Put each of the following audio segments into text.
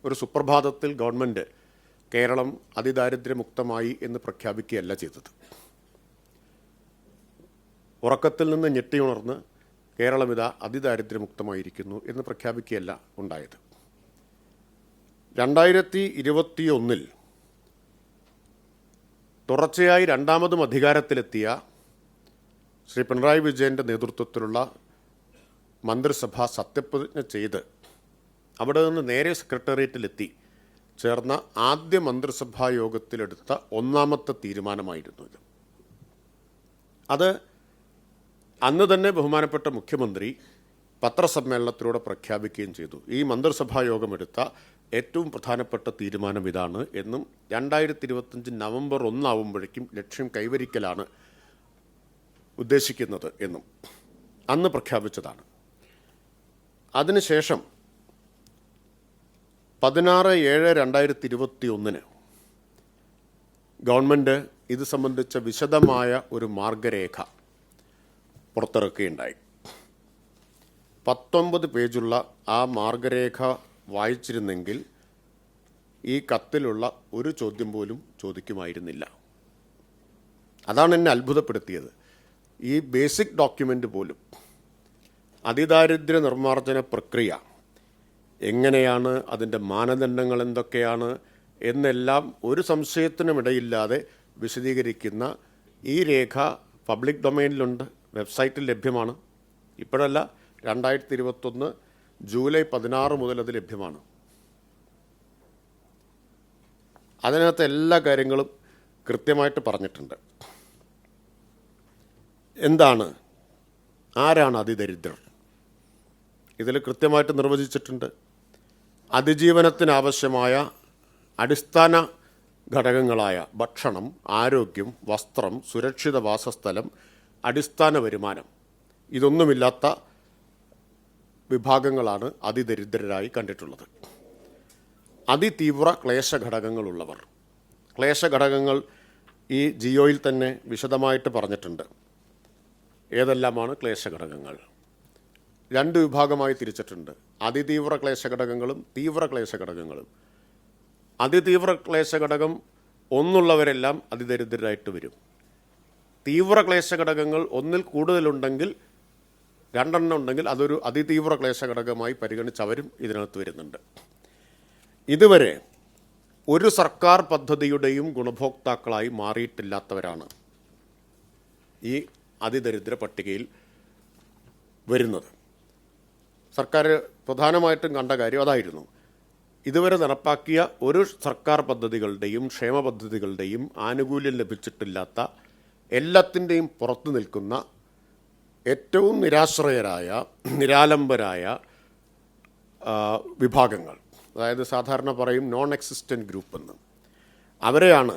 ഒരു സുപ്രഭാതത്തിൽ ഗവൺമെൻറ് കേരളം അതിദാരിദ്ര്യമുക്തമായി എന്ന് പ്രഖ്യാപിക്കുകയല്ല ചെയ്തത്. ഉറക്കത്തിൽ നിന്ന് ഞെട്ടിയുണർന്ന് കേരളം ഇതാ അതിദാരിദ്ര്യമുക്തമായിരിക്കുന്നു എന്ന് പ്രഖ്യാപിക്കുകയല്ല ഉണ്ടായത്. 2021 തുടർച്ചയായി രണ്ടാമതും അധികാരത്തിലെത്തിയ ശ്രീ പിണറായി വിജയൻ്റെ നേതൃത്വത്തിലുള്ള മന്ത്രിസഭ സത്യപ്രതിജ്ഞ ചെയ്ത് അവിടെ നിന്ന് നേരെ സെക്രട്ടേറിയറ്റിലെത്തി ചേർന്ന ആദ്യ മന്ത്രിസഭാ യോഗത്തിലെടുത്ത ഒന്നാമത്തെ തീരുമാനമായിരുന്നു ഇത്. അത് അന്ന് തന്നെ ബഹുമാനപ്പെട്ട മുഖ്യമന്ത്രി പത്രസമ്മേളനത്തിലൂടെ പ്രഖ്യാപിക്കുകയും ചെയ്തു. ഈ മന്ത്രിസഭാ യോഗം എടുത്ത ഏറ്റവും പ്രധാനപ്പെട്ട തീരുമാനം ഇതാണ് എന്നും 2025 നവംബർ 1 ആവുമ്പോഴേക്കും ലക്ഷ്യം കൈവരിക്കലാണ് ഉദ്ദേശിക്കുന്നത് എന്നും അന്ന് പ്രഖ്യാപിച്ചതാണ്. അതിനുശേഷം 16/7/2021 ഗവൺമെൻറ് ഇത് സംബന്ധിച്ച വിശദമായ ഒരു മാർഗരേഖ പുറത്തിറക്കുകയുണ്ടായി. 19 പേജുള്ള ആ മാർഗരേഖ വായിച്ചിരുന്നെങ്കിൽ ഈ കത്തിലുള്ള ഒരു ചോദ്യം പോലും ചോദിക്കുമായിരുന്നില്ല. അതാണ് എന്നെ അത്ഭുതപ്പെടുത്തിയത്. ഈ ബേസിക് ഡോക്യുമെൻ്റ് പോലും അതിദാരിദ്ര്യ നിർമ്മാർജ്ജന പ്രക്രിയ എങ്ങനെയാണ്, അതിൻ്റെ മാനദണ്ഡങ്ങൾ എന്തൊക്കെയാണ് എന്നെല്ലാം ഒരു സംശയത്തിനുമിടയില്ലാതെ വിശദീകരിക്കുന്ന ഈ രേഖ പബ്ലിക് ഡൊമൈനിലുണ്ട്, വെബ്സൈറ്റിൽ ലഭ്യമാണ്. ഇപ്പോഴല്ല, 2021 ജൂലൈ 16 മുതൽ അത് ലഭ്യമാണ്. അതിനകത്ത് എല്ലാ കാര്യങ്ങളും കൃത്യമായിട്ട് പറഞ്ഞിട്ടുണ്ട്. എന്താണ്, ആരാണ് അതിദരിദ്രർ? ഇതിൽ കൃത്യമായിട്ട് നിർവചിച്ചിട്ടുണ്ട്. അതിജീവനത്തിനാവശ്യമായ അടിസ്ഥാന ഘടകങ്ങളായ ഭക്ഷണം, ആരോഗ്യം, വസ്ത്രം, സുരക്ഷിത വാസസ്ഥലം, അടിസ്ഥാന വരുമാനം, ഇതൊന്നുമില്ലാത്ത വിഭാഗങ്ങളാണ് അതിദരിദ്രരായി കണ്ടിട്ടുള്ളത്. അതിതീവ്ര ക്ലേശഘടകങ്ങളുള്ളവർ. ക്ലേശഘടകങ്ങൾ ഈ ജിയോയിൽ തന്നെ വിശദമായിട്ട് പറഞ്ഞിട്ടുണ്ട്. ഏതെല്ലാമാണ് ക്ലേശഘടകങ്ങൾ? 2 വിഭാഗമായി തിരിച്ചിട്ടുണ്ട്. അതിതീവ്ര ക്ലേശഘടകങ്ങളും തീവ്ര ക്ലേശഘടകങ്ങളും. അതിതീവ്ര ക്ലേശഘടകം ഒന്നുള്ളവരെല്ലാം അതിദരിദ്രരായിട്ട് വരും. തീവ്ര ക്ലേശഘടകങ്ങൾ ഒന്നിൽ കൂടുതലുണ്ടെങ്കിൽ, 2 എണ്ണം ഉണ്ടെങ്കിൽ അതൊരു അതിതീവ്ര ക്ലേശഘടകമായി പരിഗണിച്ചവരും ഇതിനകത്ത് വരുന്നുണ്ട്. ഇതുവരെ ഒരു സർക്കാർ പദ്ധതിയുടെയും ഗുണഭോക്താക്കളായി മാറിയിട്ടില്ലാത്തവരാണ് ഈ അതിദരിദ്ര പട്ടികയിൽ വരുന്നത്. സർക്കാർ പ്രധാനമായിട്ടും കണ്ട കാര്യം അതായിരുന്നു. ഇതുവരെ നടപ്പാക്കിയ ഒരു സർക്കാർ പദ്ധതികളുടെയും ക്ഷേമ പദ്ധതികളുടെയും ആനുകൂല്യം ലഭിച്ചിട്ടില്ലാത്ത, എല്ലാത്തിൻ്റെയും പുറത്തു നിൽക്കുന്ന ഏറ്റവും നിരാശ്രയരായ, നിരാലംബരായ വിഭാഗങ്ങൾ, അതായത് സാധാരണ പറയും നോൺ എക്സിസ്റ്റൻ്റ് ഗ്രൂപ്പ് എന്ന്, അവരെയാണ്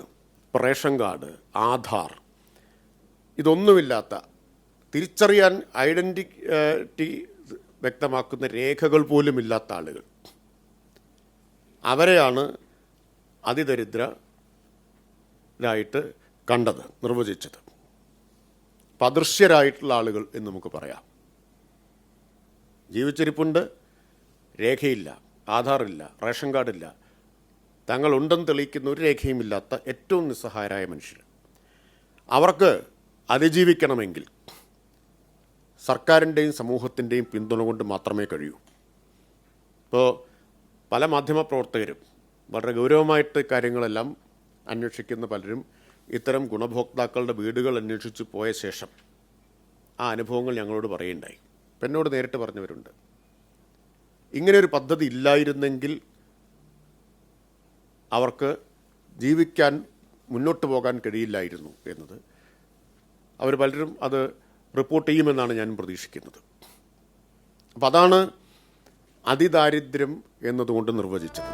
റേഷൻ കാർഡ്, ആധാർ, ഇതൊന്നുമില്ലാത്ത, തിരിച്ചറിയാൻ ഐഡൻറ്റിറ്റി വ്യക്തമാക്കുന്ന രേഖകൾ പോലും ഇല്ലാത്ത ആളുകൾ, അവരെയാണ് അതിദരിദ്രരായിട്ട് കണ്ടത്, നിർവചിച്ചത്. അദൃശ്യരായിട്ടുള്ള ആളുകൾ എന്ന് നമുക്ക് പറയാം. ജീവിച്ചിരിപ്പുണ്ട്, രേഖയില്ല, ആധാറില്ല, റേഷൻ കാർഡില്ല, തങ്ങളുണ്ടെന്ന് തെളിയിക്കുന്ന ഒരു രേഖയുമില്ലാത്ത ഏറ്റവും നിസ്സഹായരായ മനുഷ്യർ. അവർക്ക് അതിജീവിക്കണമെങ്കിൽ സർക്കാരിൻ്റെയും സമൂഹത്തിൻ്റെയും പിന്തുണ കൊണ്ട് മാത്രമേ കഴിയൂ. ഇപ്പോൾ പല മാധ്യമപ്രവർത്തകരും വളരെ ഗൗരവമായിട്ട് കാര്യങ്ങളെല്ലാം അന്വേഷിക്കുന്ന പലരും ഇത്തരം ഗുണഭോക്താക്കളുടെ വീടുകൾ അന്വേഷിച്ച് പോയ ശേഷം ആ അനുഭവങ്ങൾ ഞങ്ങളോട് പറയുണ്ടായി. ഇപ്പം എന്നോട് നേരിട്ട് പറഞ്ഞവരുണ്ട്, ഇങ്ങനെയൊരു പദ്ധതി ഇല്ലായിരുന്നെങ്കിൽ അവർക്ക് ജീവിക്കാൻ, മുന്നോട്ട് പോകാൻ കഴിയില്ലായിരുന്നു എന്നത്. അവർ പലരും അത് റിപ്പോർട്ട് ചെയ്യുമെന്നാണ് ഞാൻ പ്രതീക്ഷിക്കുന്നത്. അപ്പം അതാണ് അതിദാരിദ്ര്യം എന്നതുകൊണ്ട് നിർവചിച്ചത്.